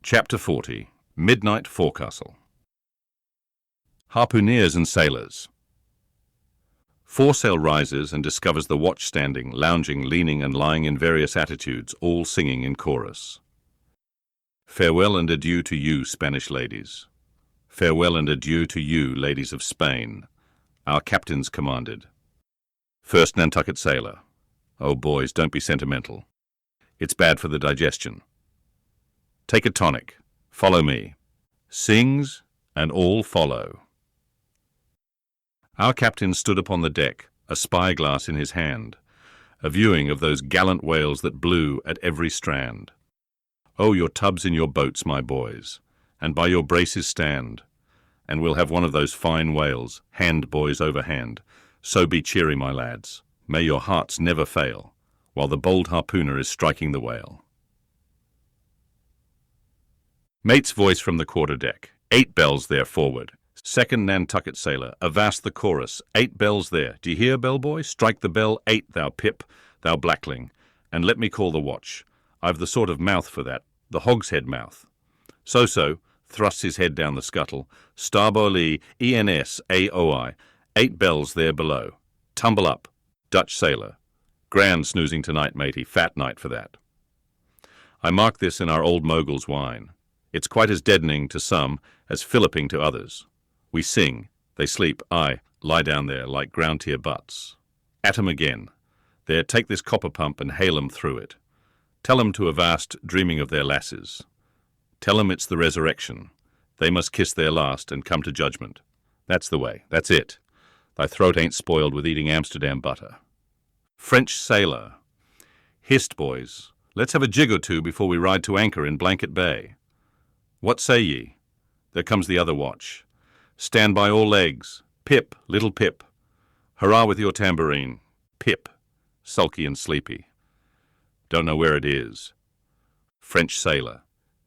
Chapter 40. Midnight Forecastle. Harpooners and sailors. Foresail rises and discovers the watch standing, lounging, leaning and lying in various attitudes, all singing in chorus. Farewell and adieu to you, Spanish ladies. Farewell and adieu to you, ladies of Spain. Our captains commanded. First Nantucket sailor. Oh, boys, don't be sentimental. It's bad for the digestion. Take a tonic. Follow me. Sings, and all follow. Our captain stood upon the deck, a spyglass in his hand, a viewing of those gallant whales that blew at every strand. Oh, your tubs in your boats, my boys, and by your braces stand, and we'll have one of those fine whales, hand, boys, over hand. So be cheery, my lads. May your hearts never fail, while the bold harpooner is striking the whale. Mate's voice from the quarter-deck. 8 bells there forward. Second Nantucket sailor. Avast the chorus. 8 bells there. D'ye hear, bellboy? Strike the bell 8, thou pip, thou blackling, and let me call the watch. I've the sort of mouth for that, the hogshead mouth. So, thrusts his head down the scuttle. Starboard lee, ENS, AOI. 8 bells there below. Tumble up. Dutch sailor. Grand snoozing tonight, matey. Fat night for that. I mark this in our old mogul's wine. It's quite as deadening to some as filliping to others. We sing, they sleep, I lie down there like ground-tier butts. At 'em again. There, take this copper pump and hail 'em through it. Tell 'em to avast, dreaming of their lasses. Tell 'em it's the resurrection. They must kiss their last and come to judgment. That's the way, that's it. Thy throat ain't spoiled with eating Amsterdam butter. French sailor. Hist, boys, let's have a jig or two before we ride to anchor in Blanket Bay. What say ye? There comes the other watch. Stand by all legs. Pip, little Pip. Hurrah with your tambourine. Pip, sulky and sleepy. Don't know where it is. French sailor.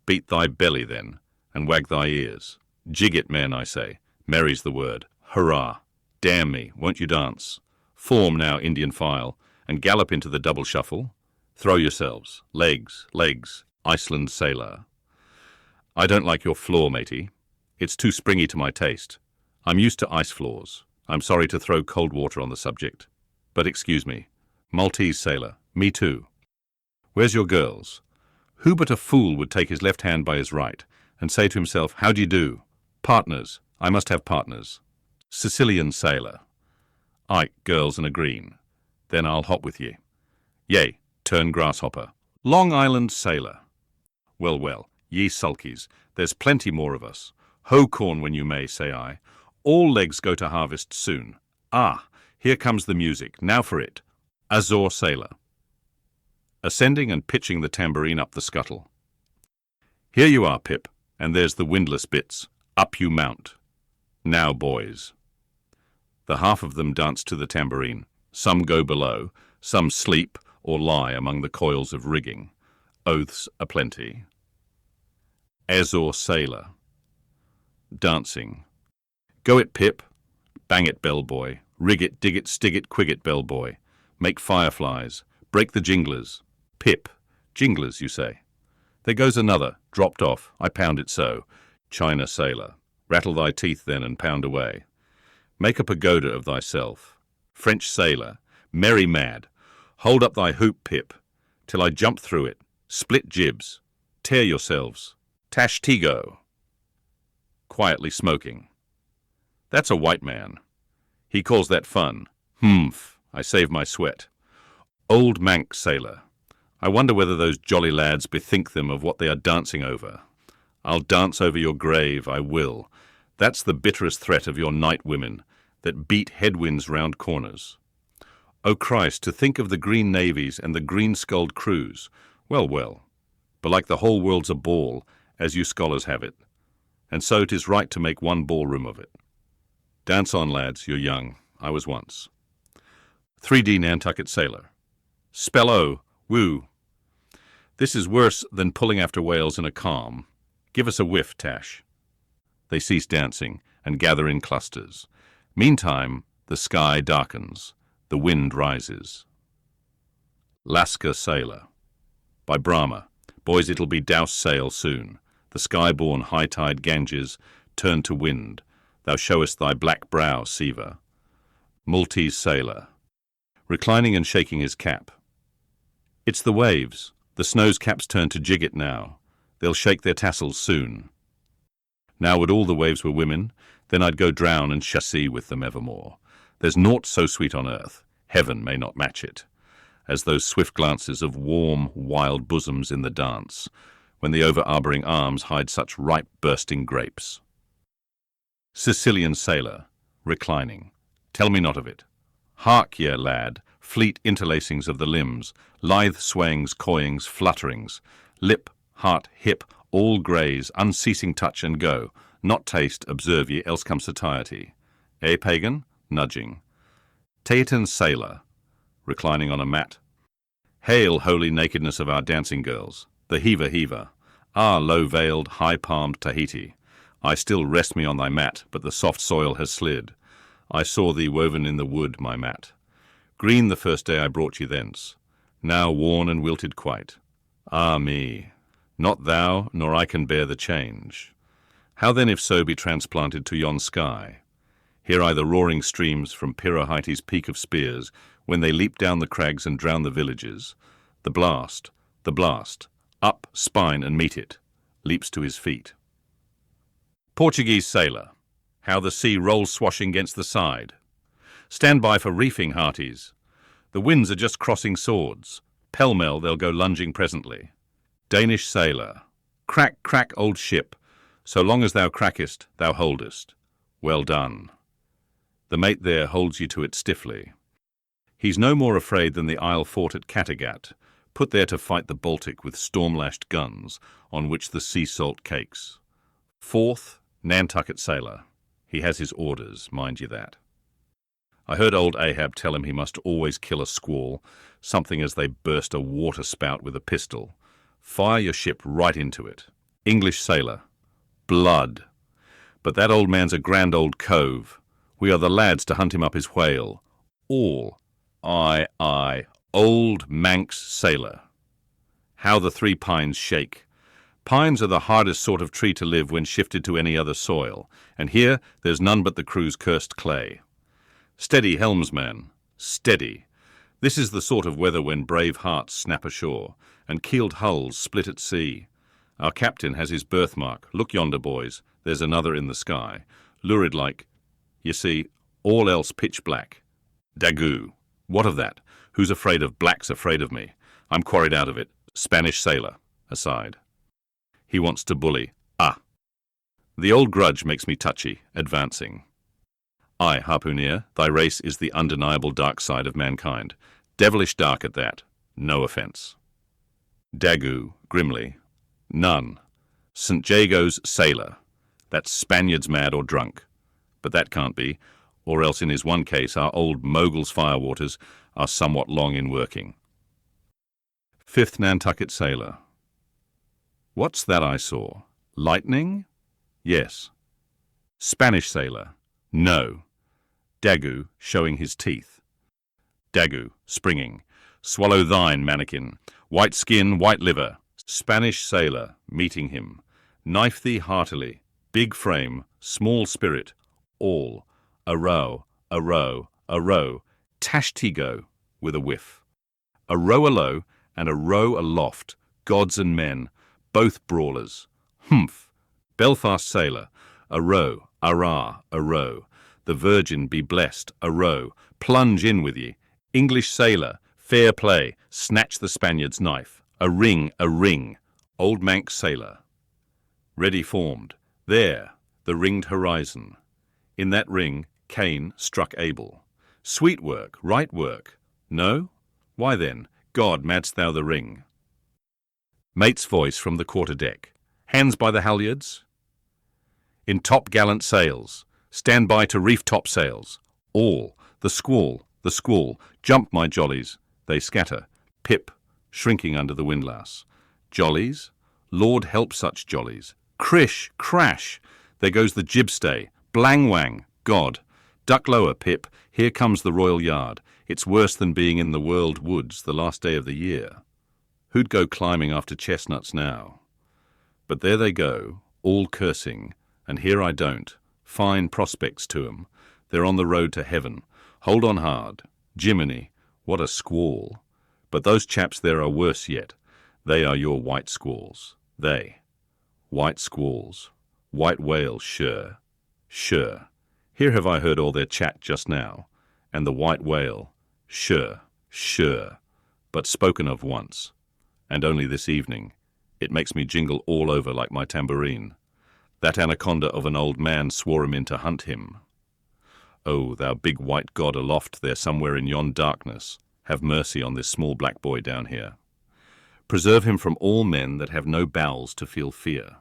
Beat thy belly then, and wag thy ears. Jig it, men, I say. Merry's the word. Hurrah. Damn me, won't you dance? Form now, Indian file, and gallop into the double shuffle. Throw yourselves. Legs, legs. Iceland sailor. I don't like your floor, matey. It's too springy to my taste. I'm used to ice floors. I'm sorry to throw cold water on the subject. But excuse me. Maltese sailor. Me too. Where's your girls? Who but a fool would take his left hand by his right and say to himself, how d'ye do? Partners. I must have partners. Sicilian sailor. Ike, girls and a green. Then I'll hop with ye. Yea, turn grasshopper. Long Island sailor. Well, ye sulkies, there's plenty more of us. Hoe corn when you may, say I. All legs go to harvest soon. Ah, here comes the music. Now for it. Azore sailor. Ascending and pitching the tambourine up the scuttle. Here you are, Pip, and there's the windlass bits. Up you mount. Now, boys. The half of them dance to the tambourine. Some go below, some sleep or lie among the coils of rigging. Oaths aplenty. Azore sailor. Dancing. Go it, Pip. Bang it, bellboy. Rig it, dig it, stig it, quig it, bellboy. Make fireflies. Break the jinglers. Pip. Jinglers, you say. There goes another. Dropped off. I pound it so. China sailor. Rattle thy teeth then and pound away. Make a pagoda of thyself. French sailor. Merry mad. Hold up thy hoop, Pip, till I jump through it. Split jibs. Tear yourselves. Tash Tigo. Quietly smoking. That's a white man. He calls that fun. Humph, I save my sweat. Old Manx sailor. I wonder whether those jolly lads bethink them of what they are dancing over. I'll dance over your grave, I will. That's the bitterest threat of your night women, that beat headwinds round corners. O Christ, to think of the green navies and the green-skulled crews. Well, but like the whole world's a ball, as you scholars have it, and so 'tis right to make one ballroom of it. Dance on, lads, you're young. I was once. 3D Nantucket sailor. Spell-o, woo. This is worse than pulling after whales in a calm. Give us a whiff, Tash. They cease dancing and gather in clusters. Meantime, the sky darkens. The wind rises. Lascar sailor. By Brahma. Boys, it'll be douse sail soon. The sky-born high-tide Ganges turn to wind. Thou showest thy black brow, Siva. Maltese sailor, reclining and shaking his cap. It's the waves. The snow's caps turn to jigget now. They'll shake their tassels soon. Now would all the waves were women, then I'd go drown and chassee with them evermore. There's naught so sweet on earth, heaven may not match it, as those swift glances of warm, wild bosoms in the dance, when the over-arbouring arms hide such ripe, bursting grapes. Sicilian sailor, reclining. Tell me not of it. Hark ye, lad, fleet interlacings of the limbs, lithe swayings, coyings, flutterings, lip, heart, hip, all graze, unceasing touch and go, not taste, observe ye, else come satiety. Pagan? Nudging. Theatin sailor, reclining on a mat. Hail, holy nakedness of our dancing girls, the heaver. Ah, low-veiled, high-palmed Tahiti. I still rest me on thy mat, but the soft soil has slid. I saw thee woven in the wood, my mat. Green the first day I brought you thence, now worn and wilted quite. Ah me, not thou, nor I can bear the change. How then if so be transplanted to yon sky? Hear I the roaring streams from Pirahite's peak of spears, when they leap down the crags and drown the villages. The blast, up, spine and meet it, leaps to his feet. Portuguese sailor, how the sea rolls swashing against the side. Stand by for reefing, hearties. The winds are just crossing swords. Pell-mell they'll go lunging presently. Danish sailor, crack, crack, old ship. So long as thou crackest, thou holdest. Well done. The mate there holds you to it stiffly. He's no more afraid than the Isle fort at Kattegat, put there to fight the Baltic with storm-lashed guns, on which the sea salt cakes. Fourth, Nantucket sailor. He has his orders, mind you that. I heard old Ahab tell him he must always kill a squall, something as they burst a water spout with a pistol. Fire your ship right into it. English sailor. Blood. But that old man's a grand old cove. We are the lads to hunt him up his whale. All. Aye, old Manx sailor. How the three pines shake. Pines are the hardest sort of tree to live when shifted to any other soil, and here there's none but the crew's cursed clay. Steady, helmsman, steady. This is the sort of weather when brave hearts snap ashore, and keeled hulls split at sea. Our captain has his birthmark. Look yonder, boys, there's another in the sky, lurid like, you see, all else pitch black. Daggoo. What of that? Who's afraid of black's afraid of me. I'm quarried out of it. Spanish sailor. Aside. He wants to bully. Ah. The old grudge makes me touchy, advancing. Aye, harpooner, thy race is the undeniable dark side of mankind. Devilish dark at that. No offence. Daggoo, grimly. None. St. Jago's sailor. That's Spaniards mad or drunk. But that can't be, or else in his one case our old mogul's firewaters are somewhat long in working. Fifth Nantucket sailor. What's that I saw? Lightning? Yes. Spanish sailor. No. Daggoo, showing his teeth. Daggoo, springing. Swallow thine, mannequin. White skin, white liver. Spanish sailor, meeting him. Knife thee heartily. Big frame, small spirit. All. A row, a row, a row. Tashtigo, with a whiff. A row alow and a row aloft. Gods and men, both brawlers. Humph. Belfast sailor. A row, arrah, a row. The Virgin be blessed, a row. Plunge in with ye. English sailor, fair play. Snatch the Spaniard's knife. A ring, a ring. Old Manx sailor. Ready formed. There, the ringed horizon. In that ring, Cain struck Abel. Sweet work, right work. No? Why then, God, madst thou the ring? Mate's voice from the quarter-deck. Hands by the halyards. In top-gallant sails. Stand by to reef topsails. All. The squall. Jump, my jollies. They scatter. Pip, shrinking under the windlass. Jollies? Lord help such jollies. Crish, crash. There goes the jibstay. Blang-wang. God. Duck lower, Pip. Here comes the royal yard. It's worse than being in the world woods the last day of the year. Who'd go climbing after chestnuts now? But there they go, all cursing, and here I don't. Fine prospects to 'em. They're on the road to heaven. Hold on hard. Jiminy, what a squall. But those chaps there are worse yet. They are your white squalls. They. White squalls. White whales, sure. Sure. Here have I heard all their chat just now. And the white whale, sure, sure. But spoken of once. And only this evening. It makes me jingle all over like my tambourine. That anaconda of an old man swore him in to hunt him. Oh, thou big white god aloft there somewhere in yon darkness, have mercy on this small black boy down here. Preserve him from all men that have no bowels to feel fear.